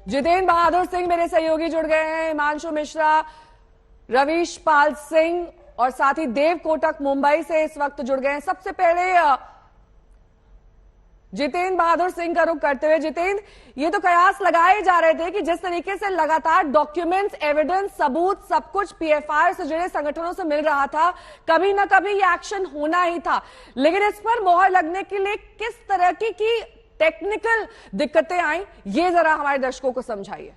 जितेंद्र बहादुर सिंह मेरे सहयोगी जुड़ गए हैं, हिमांशु मिश्रा, रवीश पाल सिंह और साथ ही देव कोटक मुंबई से इस वक्त जुड़ गए हैं। सबसे पहले जितेंद्र बहादुर सिंह का रुख करते हुए, जितेंद्र, ये तो कयास लगाए जा रहे थे कि जिस तरीके से लगातार डॉक्यूमेंट्स, एविडेंस, सबूत, सब कुछ पीएफआई से जुड़े संगठनों से मिल रहा था, कभी ना कभी ये एक्शन होना ही था, लेकिन इस पर मोहर लगने के लिए किस तरह की टेक्निकल दिक्कतें आई, ये जरा हमारे दर्शकों को समझाइए।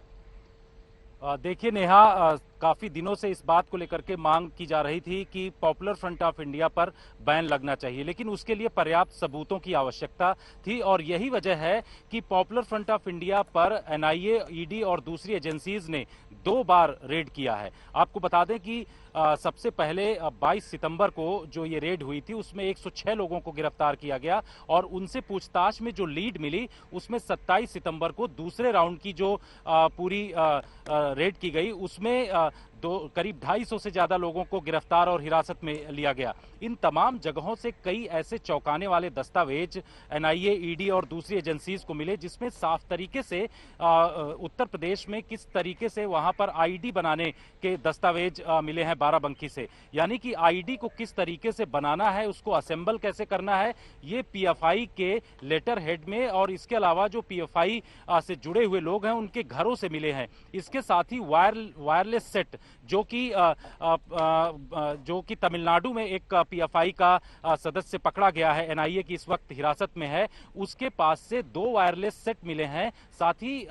देखिए नेहा, काफी दिनों से इस बात को लेकर के मांग की जा रही थी कि पॉपुलर फ्रंट ऑफ इंडिया पर बैन लगना चाहिए, लेकिन उसके लिए पर्याप्त सबूतों की आवश्यकता थी और यही वजह है कि पॉपुलर फ्रंट ऑफ इंडिया पर एनआईए, ईडी और दूसरी एजेंसीज ने 2 बार रेड किया है। आपको बता दें कि सबसे पहले 22 सितंबर को जो ये रेड हुई थी उसमें 106 लोगों को गिरफ्तार किया गया और उनसे पूछताछ में जो लीड मिली उसमें 27 सितंबर को दूसरे राउंड की जो पूरी रेड की गई उसमें करीब 250 से ज्यादा लोगों को गिरफ्तार और हिरासत में लिया गया। इन तमाम जगहों से कई ऐसे चौंकाने वाले दस्तावेज एनआईए, ईडी और दूसरी एजेंसीज को मिले जिसमें साफ तरीके से उत्तर प्रदेश में किस तरीके से वहां पर आईडी बनाने के दस्तावेज मिले हैं बाराबंकी से, यानी कि आईडी को किस तरीके से बनाना है, उसको असेंबल कैसे करना है, ये पीएफआई के लेटर हेड में और इसके अलावा जो पीएफआई से जुड़े हुए लोग हैं उनके घरों से मिले हैं। इसके साथ ही वायरलेस सेट जो कि तमिलनाडु में एक पीएफआई का सदस्य पकड़ा गया है, एनआईए की इस वक्त हिरासत में है, उसके पास से 2 वायरलेस सेट मिले हैं। साथ ही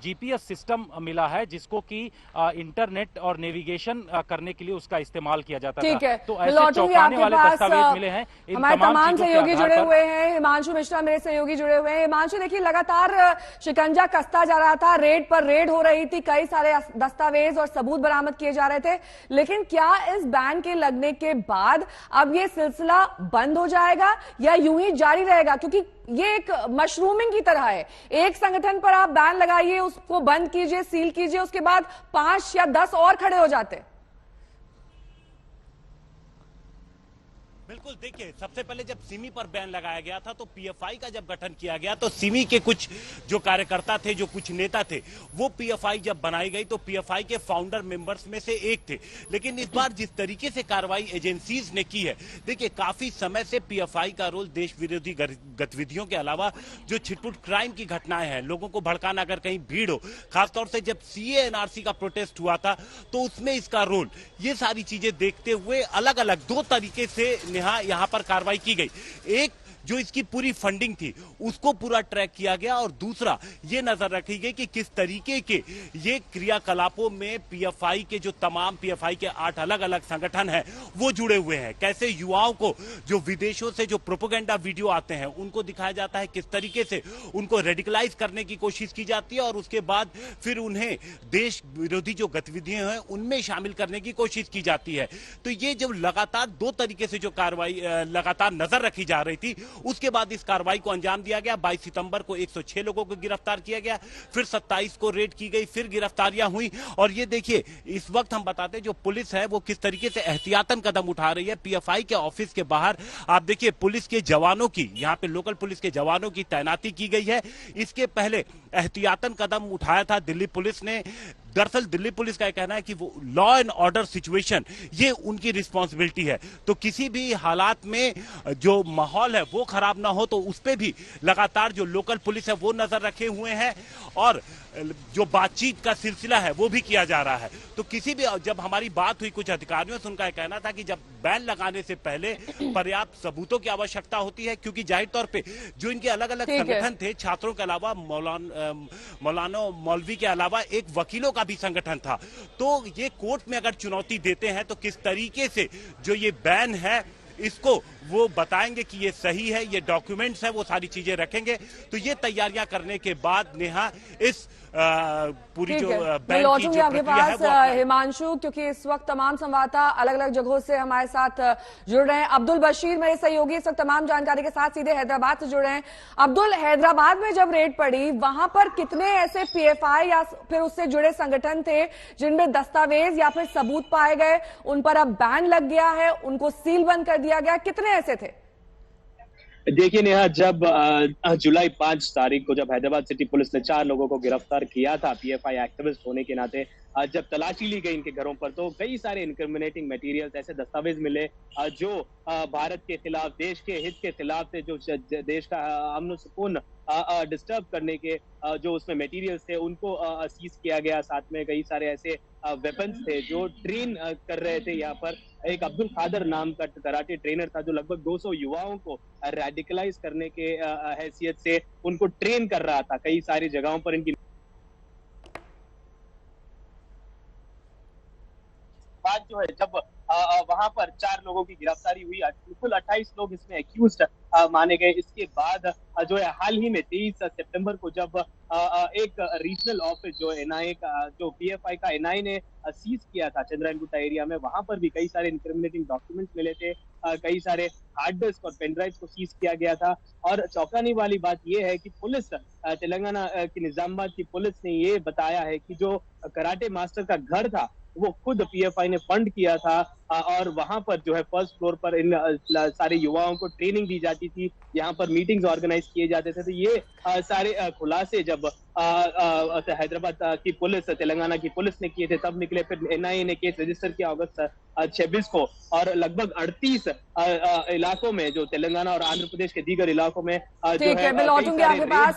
जीपीएस सिस्टम मिला है जिसको कि इंटरनेट और नेविगेशन करने के लिए उसका इस्तेमाल किया जाता था। तो ऐसे चौंकाने वाले दस्तावेज मिले हैं। हमारे तमाम सहयोगी जुड़े हुए हैं, हिमांशु मिश्रा मेरे सहयोगी जुड़े हुए हैं। हिमांशु, देखिए लगातार शिकंजा कसता जा रहा था, रेड पर रेड हो रही थी, कई सारे दस्तावेज और सबूत बरामद किए जा रहे थे, लेकिन क्या इस बैन के लगने के बाद अब ये सिलसिला बंद हो जाएगा या यूं ही जारी रहेगा? क्योंकि ये एक मशरूमिंग की तरह है, एक संगठन पर आप बैन लगाइए, उसको बंद कीजिए, सील कीजिए, उसके बाद 5 या 10 और खड़े हो जाते। बिल्कुल, देखिए सबसे पहले जब सिमी पर बैन लगाया गया था तो पीएफआई का जब गठन किया गया तो सिमी के कुछ जो कार्यकर्ता थे, जो कुछ नेता थे, वो पीएफआई जब बनाई गई तो पीएफआई के फाउंडर मेंबर्स में से एक थे। लेकिन इस बार जिस तरीके से कार्रवाई एजेंसीज ने की है, देखिए काफी समय से पीएफआई का रोल देश विरोधी गतिविधियों के अलावा जो छिटपुट क्राइम की घटनाएं हैं, लोगों को भड़काना, अगर कहीं भीड़ हो, खासतौर से जब सीए एनआरसी का प्रोटेस्ट हुआ था तो उसमें इसका रोल, ये सारी चीजें देखते हुए अलग अलग 2 तरीके से यहां पर कार्रवाई की गई। एक जो इसकी पूरी फंडिंग थी उसको पूरा ट्रैक किया गया और दूसरा ये नजर रखी गई कि किस तरीके के ये क्रियाकलापों में पीएफआई के जो तमाम पीएफआई के 8 अलग अलग संगठन हैं वो जुड़े हुए हैं। कैसे युवाओं को जो विदेशों से जो प्रोपेगेंडा वीडियो आते हैं उनको दिखाया जाता है, किस तरीके से उनको रेडिकलाइज करने की कोशिश की जाती है और उसके बाद फिर उन्हें देश विरोधी जो गतिविधियां हैं उनमें शामिल करने की कोशिश की जाती है। तो ये जब लगातार 2 तरीके से जो कार्रवाई लगातार नजर रखी जा रही थी, उसके बाद इस कार्रवाई को अंजाम दिया गया। 22 सितंबर को 106 लोगों को गिरफ्तार किया गया, फिर 27 को रेड की गई, फिर गिरफ्तारियां हुई। और ये देखिए इस वक्त हम बताते हैं जो पुलिस है वो किस तरीके से एहतियातन कदम उठा रही है। पीएफआई के ऑफिस के बाहर आप देखिए पुलिस के जवानों की, यहाँ पे लोकल पुलिस के जवानों की तैनाती की गई है। इसके पहले एहतियातन कदम उठाया था दिल्ली पुलिस ने। दरअसल दिल्ली पुलिस का कहना है कि वो लॉ एंड ऑर्डर सिचुएशन ये उनकी रिस्पॉन्सिबिलिटी है, तो किसी भी हालात में जो माहौल है वो खराब ना हो, तो उस पे भी लगातार जो लोकल पुलिस है वो नजर रखे हुए हैं और जो बातचीत का सिलसिला है वो भी किया जा रहा है। तो किसी भी, जब हमारी बात हुई कुछ अधिकारियों से, उनका कहना था कि जब बैन लगाने से पहले पर्याप्त सबूतों की आवश्यकता होती है, क्योंकि जाहिर तौर पे जो इनके अलग अलग संगठन थे, छात्रों के अलावा मौलाना मौलवी के अलावा एक वकीलों का भी संगठन था, तो ये कोर्ट में अगर चुनौती देते हैं तो किस तरीके से जो ये बैन है इसको वो बताएंगे कि ये सही है, ये डॉक्यूमेंट्स है, वो सारी चीजें रखेंगे। तो ये तैयारियां करने के बाद नेहा इस पूरी जो बैंक की जो आपके पास हिमांशु, क्योंकि इस वक्त तमाम संवाददाता अलग अलग जगहों से हमारे साथ जुड़ रहे हैं। अब्दुल बशीर मेरे सहयोगी इस वक्त तमाम जानकारी के साथ सीधे हैदराबाद से जुड़ रहे हैं। अब्दुल, हैदराबाद में जब रेड पड़ी वहां पर कितने ऐसे पीएफआई या फिर उससे जुड़े संगठन थे जिनमें दस्तावेज या फिर सबूत पाए गए, उन पर अब बैन लग गया है, उनको सील बंद कर दिया गया, कितने ऐसे थे? देखिए नेहा, जब जुलाई 5 तारीख को जब हैदराबाद सिटी पुलिस ने 4 लोगों को गिरफ्तार किया था पीएफआई एक्टिविस्ट होने के नाते, जब तलाशी ली गई इनके घरों पर तो कई सारे इनक्रिमिनेटिंग मटेरियल्स, ऐसे दस्तावेज मिले जो भारत के खिलाफ, देश के हित के खिलाफ थे, जो देश का अमन सुकून डिस्टर्ब करने के जो उसमें मटेरियल्स थे उनको सीज किया गया। साथ में कई सारे ऐसे वेपन्स थे जो ट्रेन कर रहे थे। यहाँ पर एक अब्दुल खादर नाम का कराटे ट्रेनर था जो लगभग 200 युवाओं को रेडिकलाइज करने के हैसियत से उनको ट्रेन कर रहा था। कई सारी जगहों पर इनकी बात जो है, जब वहां पर 4 लोगों की गिरफ्तारी हुई, कुल 28 लोग इसमें एक्यूज्ड माने गए। इसके बाद जो है हाल ही में 23 सितंबर को जब एक रीजनल ऑफिस जो एनआईए का, जो पीएफआई का एनआईए ने सीज किया था चंद्रायन गुट्टा एरिया में, वहां पर भी कई सारे इंक्रिमिनेटिंग डॉक्यूमेंट्स मिले थे। कई सारे हार्ड डिस्क और पेनड्राइव को सीज किया गया था। और चौंकाने वाली बात यह है कि पुलिस, तेलंगाना की निजामाबाद की पुलिस ने ये बताया है कि जो कराटे मास्टर का घर था वो खुद पीएफआई ने फंड किया था और वहां पर जो है फर्स्ट फ्लोर पर इन सारे युवाओं को ट्रेनिंग दी जाती थी। यहाँ पर मीटिंग्स ऑर्गेनाइज किए जाते थे। तो ये सारे खुलासे जब हैदराबाद की पुलिस, तेलंगाना की पुलिस ने किए थे तब निकले। फिर एनआईए ने केस रजिस्टर किया अगस्त 26 को और लगभग 38 इलाकों में, जो तेलंगाना और आंध्र प्रदेश के दीगर इलाकों में जो ठीक है, मैं कई लौटूंगी सारे आपके रेड पास।